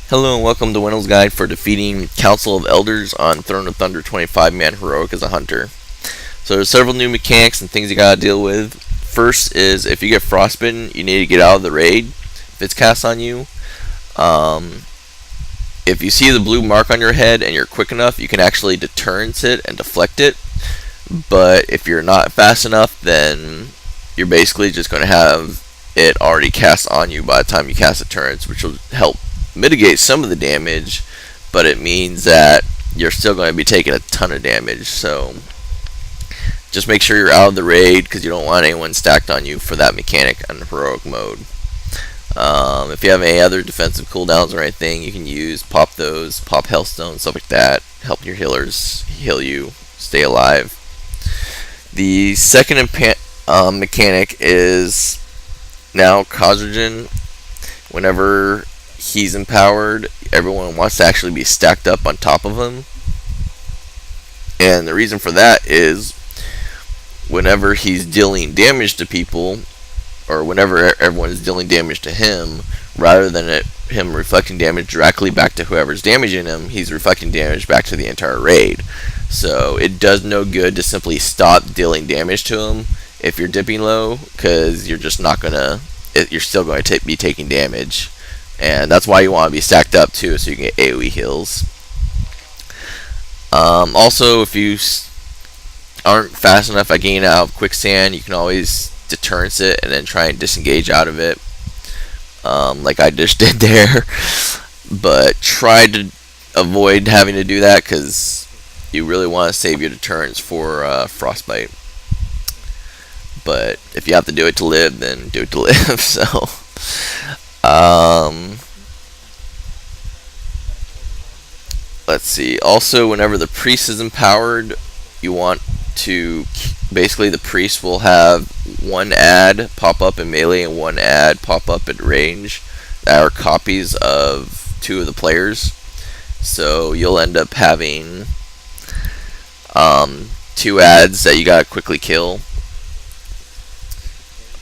Hello and welcome to wenll's Guide for defeating Council of Elders on Throne of Thunder 25-man heroic as a hunter. So there's several new mechanics and things you gotta deal with. First is if you get frostbitten, you need to get out of the raid if it's cast on you. If you see the blue mark on your head and you're quick enough, you can actually deterrence it and deflect it. But if you're not fast enough, then you're basically just going to have it already cast on you by the time you cast deterrence, which will help mitigate some of the damage, but it means that you're still going to be taking a ton of damage. So just make sure you're out of the raid because you don't want anyone stacked on you for that mechanic on heroic mode. If you have any other defensive cooldowns or anything, you can pop those, pop Hellstone, stuff like that. Help your healers heal you, stay alive. The second mechanic is now Kazra'jin. Whenever he's empowered, everyone wants to actually be stacked up on top of him. And the reason for that is whenever he's dealing damage to people, or whenever everyone is dealing damage to him, rather than him reflecting damage directly back to whoever's damaging him, he's reflecting damage back to the entire raid. So it does no good to simply stop dealing damage to him if you're dipping low, because you're just not gonna. You're still going to be taking damage, and that's why you want to be stacked up too, so you can get AOE heals. Also, if you aren't fast enough at getting out of quicksand, you can always deterrence it and then try and disengage out of it, like I just did there. But try to avoid having to do that because you really want to save your deterrence for frostbite. But if you have to do it to live, then do it to live. So, let's see. Also, whenever the priest is empowered, you want to basically the priest will have one ad pop up in melee and one ad pop up at range that are copies of two of the players. So you'll end up having two ads that you gotta quickly kill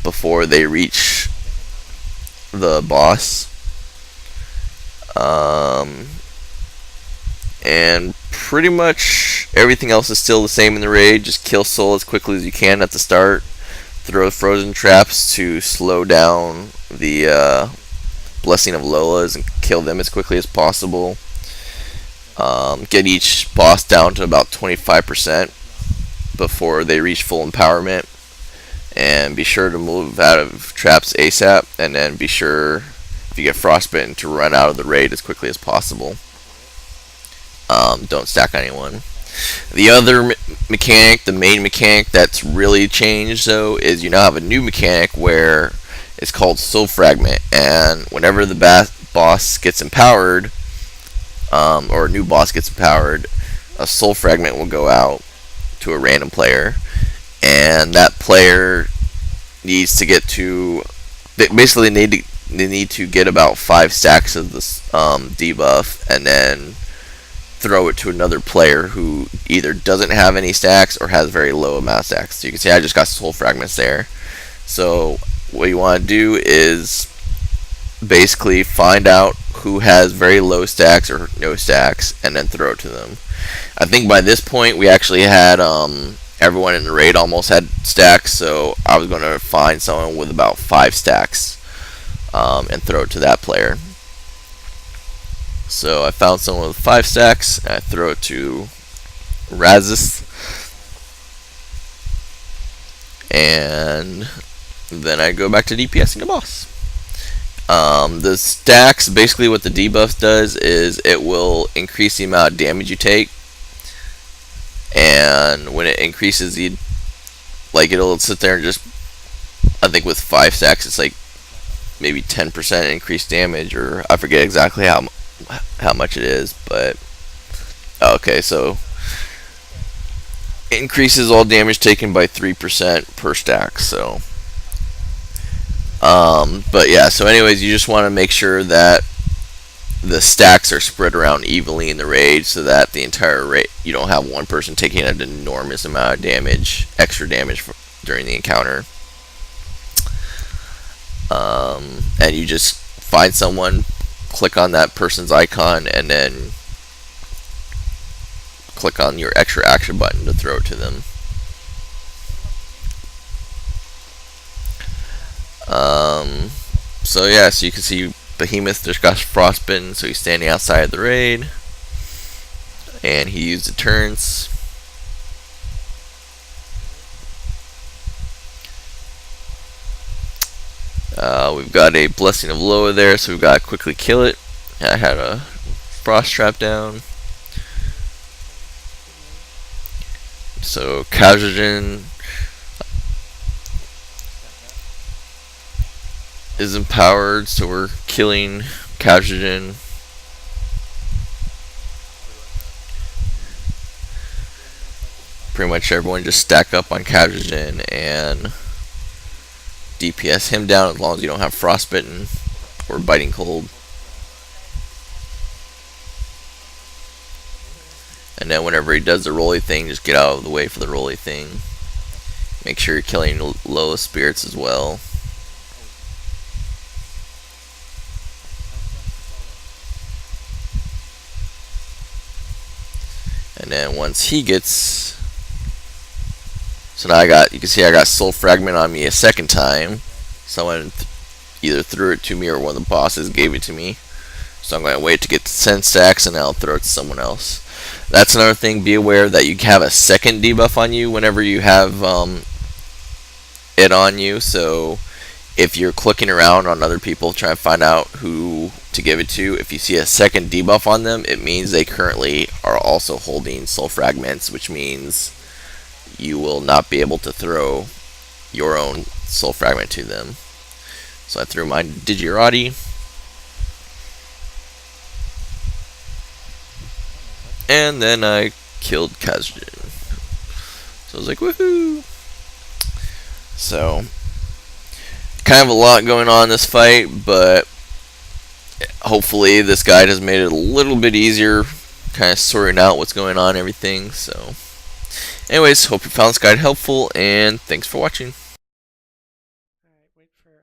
before they reach the boss. And pretty much everything else is still the same in the raid. Just kill soul as quickly as you can at the start. Throw frozen traps to slow down the blessing of Lolas and kill them as quickly as possible. Get each boss down to about 25% before they reach full empowerment. And be sure to move out of traps ASAP, and then be sure, if you get frostbitten, to run out of the raid as quickly as possible. Don't stack anyone. The other mechanic, the main mechanic that's really changed though, is you now have a new mechanic where it's called Soul Fragment, and whenever the boss gets empowered, or a new boss gets empowered, a Soul Fragment will go out to a random player. And that player needs to get to. They need to get about 5 stacks of this debuff, and then throw it to another player who either doesn't have any stacks or has very low amount of stacks. So you can see I just got soul fragments there. So what you want to do is basically find out who has very low stacks or no stacks, and then throw it to them. I think by this point we actually had everyone in the raid almost had stacks, so I was going to find someone with about 5 stacks and throw it to that player. So I found someone with 5 stacks, and I throw it to Razis, and then I go back to DPSing the boss. The stacks, basically what the debuff does is it will increase the amount of damage you take. And when it increases it'll sit there and just, I think with 5 stacks it's like maybe 10% increased damage, or I forget exactly how much it is, but okay, so it increases all damage taken by 3% per stack. So but yeah, so anyways, you just want to make sure that the stacks are spread around evenly in the raid, so that the entire raid, you don't have one person taking an enormous amount of damage, extra damage during the encounter. And you just find someone click on that person's icon and then click on your extra action button to throw it to them. So yeah, so you can see Behemoth just got frostbitten, so he's standing outside the raid, and he used deterrence. We've got a Blessing of Loa there, so we've got to quickly kill it. I had a frost trap down. So Kazra'jin is empowered, so we're killing Kazra'jin. Pretty much everyone just stack up on Kazra'jin and DPS him down as long as you don't have frostbitten or biting cold. And then whenever he does the rolly thing, just get out of the way for the rolly thing. Make sure you're killing low spirits as well. And then once he gets, so now you can see I got soul fragment on me a second time. Someone either threw it to me or one of the bosses gave it to me. So I'm going to wait to get to 10 stacks and then I'll throw it to someone else. That's another thing. Be aware that you have a second debuff on you whenever you have it on you. So if you're clicking around on other people trying to find out who to give it to, if you see a second debuff on them, it means they currently are also holding soul fragments, which means you will not be able to throw your own soul fragment to them. So I threw my Kazra'jin, and then I killed Kazra'jin. So I was like, woohoo! So kind of a lot going on in this fight, but hopefully this guide has made it a little bit easier, kind of sorting out what's going on and everything. So anyways, hope you found this guide helpful, and thanks for watching.